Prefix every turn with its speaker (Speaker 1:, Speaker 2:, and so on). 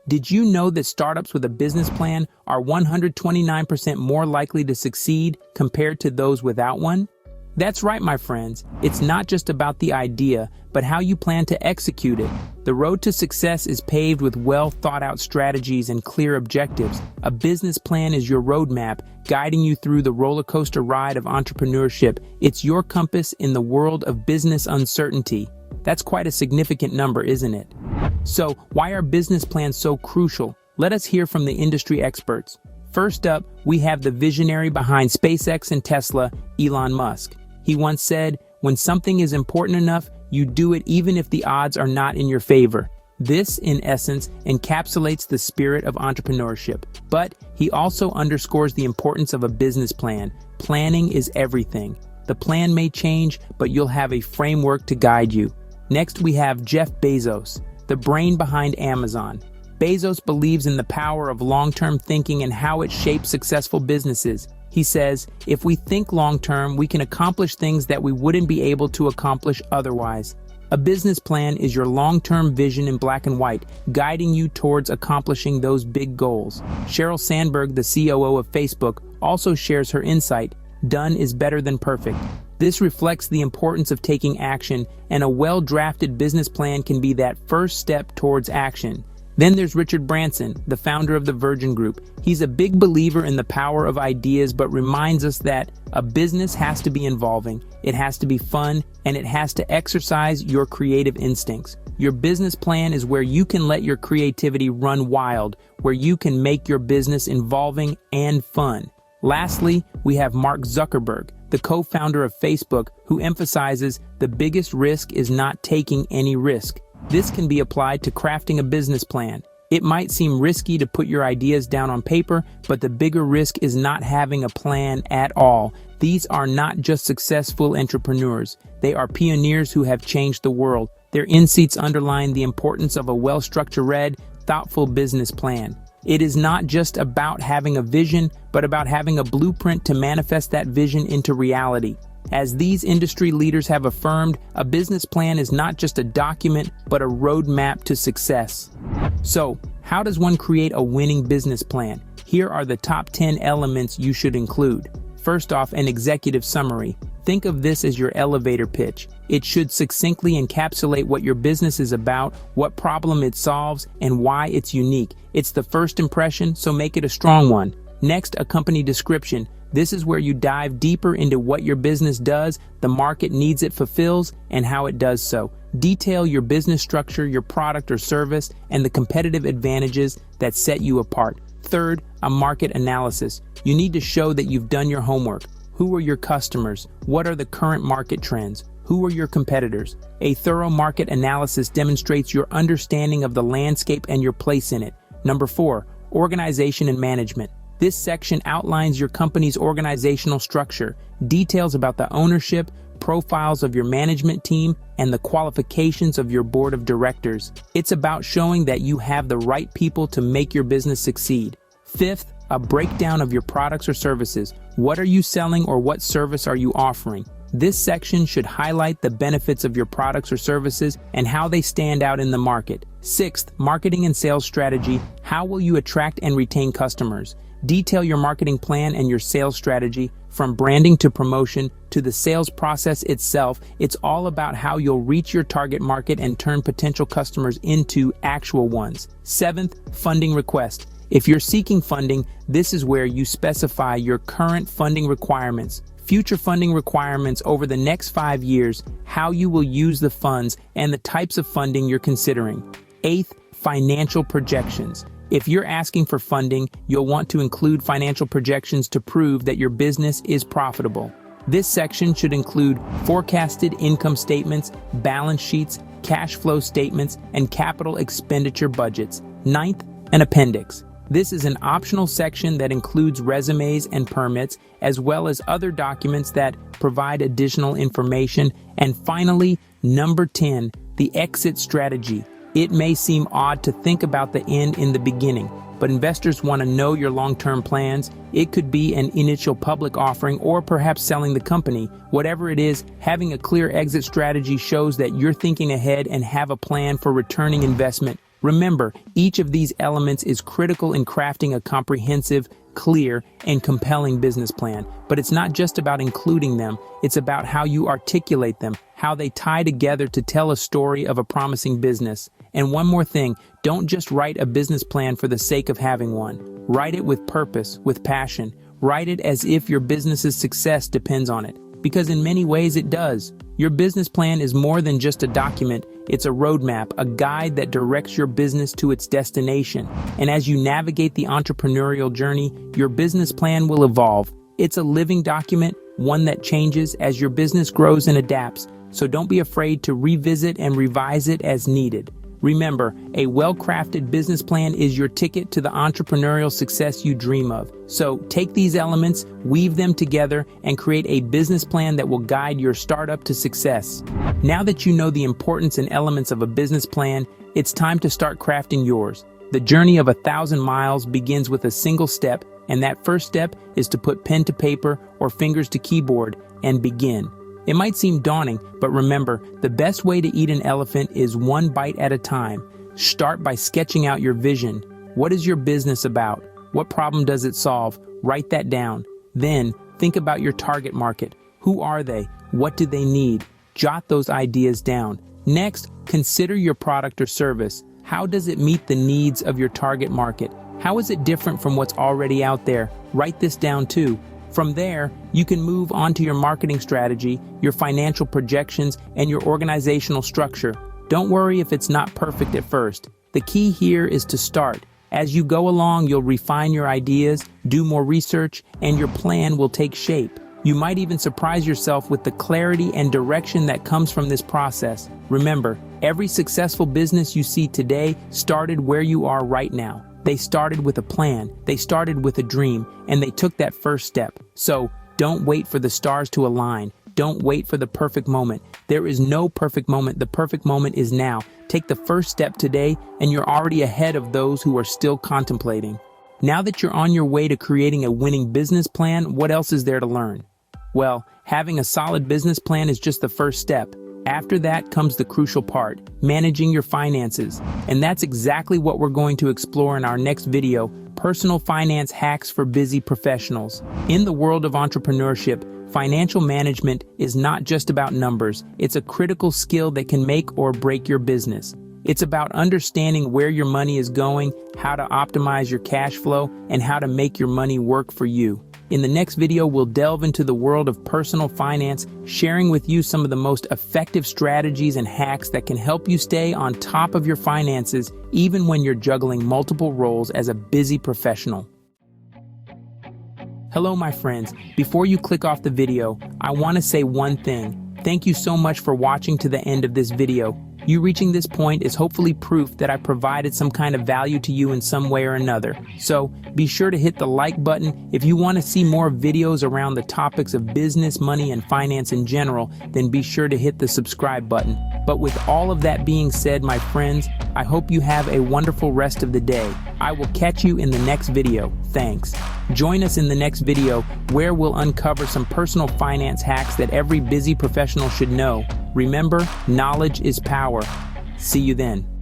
Speaker 1: Did you know that startups with a business plan are 129% more likely to succeed compared to those without one? That's right, my friends. It's not just about the idea, but how you plan to execute it. The road to success is paved with well-thought-out strategies and clear objectives. A business plan is your roadmap, guiding you through the roller coaster ride of entrepreneurship. It's your compass in the world of business uncertainty. That's quite a significant number, isn't it? So, why are business plans so crucial? Let us hear from the industry experts. First up, we have the visionary behind SpaceX and Tesla, Elon Musk. He once said, "When something is important enough, you do it even if the odds are not in your favor." This, in essence, encapsulates the spirit of entrepreneurship. But he also underscores the importance of a business plan. Planning is everything. The plan may change, but you'll have a framework to guide you. Next, we have Jeff Bezos, the brain behind Amazon. Bezos believes in the power of long-term thinking and how it shapes successful businesses. He says, if we think long-term, we can accomplish things that we wouldn't be able to accomplish otherwise. A business plan is your long-term vision in black and white, guiding you towards accomplishing those big goals. Sheryl Sandberg, the COO of Facebook, also shares her insight, "Done is better than perfect." This reflects the importance of taking action, and a well-drafted business plan can be that first step towards action. Then there's Richard Branson, the founder of the Virgin Group. He's a big believer in the power of ideas, but reminds us that a business has to be involving, it has to be fun, and it has to exercise your creative instincts. Your business plan is where you can let your creativity run wild, where you can make your business involving and fun. Lastly, we have Mark Zuckerberg, the co-founder of Facebook, who emphasizes the biggest risk is not taking any risk. This can be applied to crafting a business plan. It might seem risky to put your ideas down on paper, but the bigger risk is not having a plan at all. These are not just successful entrepreneurs. They are pioneers who have changed the world. Their insights underline the importance of a well-structured, thoughtful business plan. It is not just about having a vision, but about having a blueprint to manifest that vision into reality. As these industry leaders have affirmed, a business plan is not just a document, but a roadmap to success. So, how does one create a winning business plan? Here are the top 10 elements you should include. First off, an executive summary. Think of this as your elevator pitch. It should succinctly encapsulate what your business is about, what problem it solves, and why it's unique. It's the first impression, so make it a strong one. Next, a company description. This is where you dive deeper into what your business does, the market needs it fulfills, and how it does so. Detail your business structure, your product or service, and the competitive advantages that set you apart. Third, a market analysis. You need to show that you've done your homework. Who are your customers? What are the current market trends? Who are your competitors? A thorough market analysis demonstrates your understanding of the landscape and your place in it. Number 4, organization and management. This section outlines your company's organizational structure, details about the ownership, profiles of your management team, and the qualifications of your board of directors. It's about showing that you have the right people to make your business succeed. Fifth, a breakdown of your products or services. What are you selling or what service are you offering? This section should highlight the benefits of your products or services and how they stand out in the market. Sixth, marketing and sales strategy. How will you attract and retain customers? Detail your marketing plan and your sales strategy, from branding to promotion to the sales process itself. It's all about how you'll reach your target market and turn potential customers into actual ones. Seventh, funding request. If you're seeking funding, this is where you specify your current funding requirements, future funding requirements over the next 5 years, how you will use the funds, and the types of funding you're considering. Eighth, financial projections. If you're asking for funding, you'll want to include financial projections to prove that your business is profitable. This section should include forecasted income statements, balance sheets, cash flow statements, and capital expenditure budgets. Ninth, an appendix. This is an optional section that includes resumes and permits, as well as other documents that provide additional information. And finally, number 10, the exit strategy. It may seem odd to think about the end in the beginning, but investors want to know your long-term plans. It could be an initial public offering or perhaps selling the company. Whatever it is, having a clear exit strategy shows that you're thinking ahead and have a plan for returning investment. Remember, each of these elements is critical in crafting a comprehensive, clear, and compelling business plan. But it's not just about including them, it's about how you articulate them, how they tie together to tell a story of a promising business. And one more thing, don't just write a business plan for the sake of having one. Write it with purpose, with passion. Write it as if your business's success depends on it, because in many ways it does. Your business plan is more than just a document, it's a roadmap, a guide that directs your business to its destination. And as you navigate the entrepreneurial journey, your business plan will evolve. It's a living document, one that changes as your business grows and adapts, so don't be afraid to revisit and revise it as needed. Remember, a well-crafted business plan is your ticket to the entrepreneurial success you dream of. So take these elements, weave them together, and create a business plan that will guide your startup to success. Now that you know the importance and elements of a business plan, it's time to start crafting yours. The journey of 1,000 miles begins with a single step, and that first step is to put pen to paper or fingers to keyboard and begin. It might seem daunting, but remember, the best way to eat an elephant is one bite at a time. Start by sketching out your vision. What is your business about? What problem does it solve? Write that down. Then, think about your target market. Who are they? What do they need? Jot those ideas down. Next, consider your product or service. How does it meet the needs of your target market? How is it different from what's already out there? Write this down too. From there, you can move on to your marketing strategy, your financial projections, and your organizational structure. Don't worry if it's not perfect at first. The key here is to start. As you go along, you'll refine your ideas, do more research, and your plan will take shape. You might even surprise yourself with the clarity and direction that comes from this process. Remember, every successful business you see today started where you are right now. They started with a plan, they started with a dream, and they took that first step. So, don't wait for the stars to align. Don't wait for the perfect moment. There is no perfect moment. The perfect moment is now. Take the first step today, and you're already ahead of those who are still contemplating. Now that you're on your way to creating a winning business plan, what else is there to learn? Well, having a solid business plan is just the first step. After that comes the crucial part, managing your finances. And that's exactly what we're going to explore in our next video, personal finance hacks for busy professionals. In the world of entrepreneurship, financial management is not just about numbers. It's a critical skill that can make or break your business. It's about understanding where your money is going, how to optimize your cash flow, and how to make your money work for you. In the next video, we'll delve into the world of personal finance, sharing with you some of the most effective strategies and hacks that can help you stay on top of your finances, even when you're juggling multiple roles as a busy professional. Hello, my friends. Before you click off the video, I want to say one thing. Thank you so much for watching to the end of this video. You reaching this point is hopefully proof that I provided some kind of value to you in some way or another. So be sure to hit the like button. If you want to see more videos around the topics of business, money, and finance in general, then be sure to hit the subscribe button. But with all of that being said, my friends, I hope you have a wonderful rest of the day. I will catch you in the next video. Thanks. Join us in the next video where we'll uncover some personal finance hacks that every busy professional should know. Remember, knowledge is power. See you then.